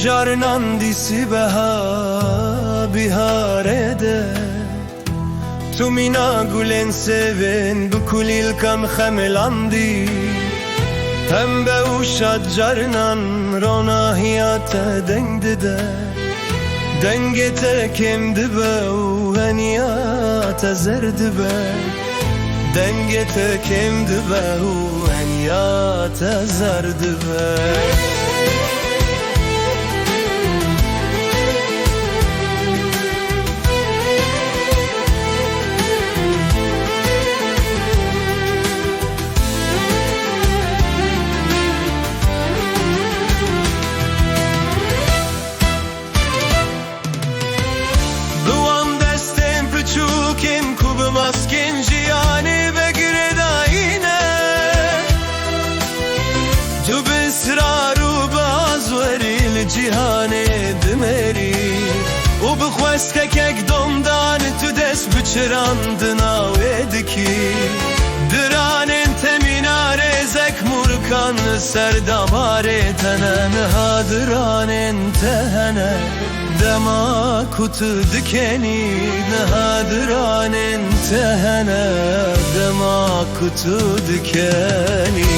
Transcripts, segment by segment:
جارنان دیسی بها بیهارده تو مینا گلن سوین بکلیل کم خملاندی پنبه و شاد جارنان روناهیات دنگ ده دنگت کم دبه و هنیات زرد به دنگت کم دبه و هنیات زرد به مسکن جیانی بگیره داینه تو بسرار و بازوری لجیهانه دمری و بخواست که دمدان تو دست بچراند ناویدکی درانین تمیناره زک مرکان سرداماره تنن ها درانین تهنه دما kutu dikeni nehadran intehene dema kutu dikeni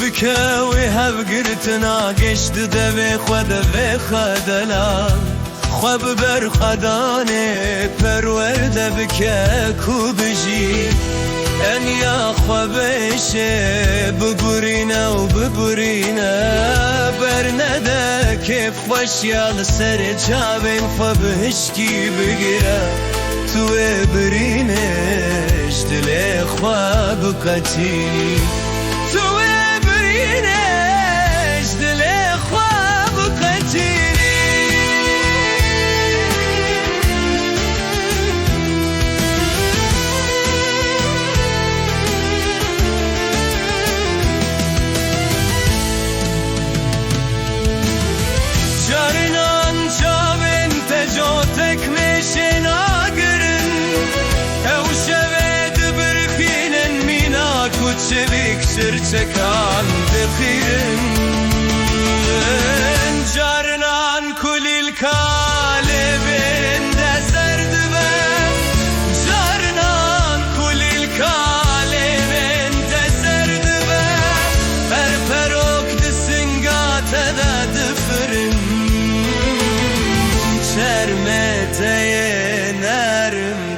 بكاوي هبقرتنا قشت دبي خود في خدلا خواب بر خداني پرورد بكاكو بجي ان يا خوابش ببورينا وببورينا برندا كيف وشيال سر جابين خوابشكي بقرا تو برينش دلي خواب قتيني çevik sırçekan dekirin Carnan kulil kalebin dezerdi ben Carnan kulil kalebin dezerdi ben Her perok disingate da dıfırın Çermeteye nerim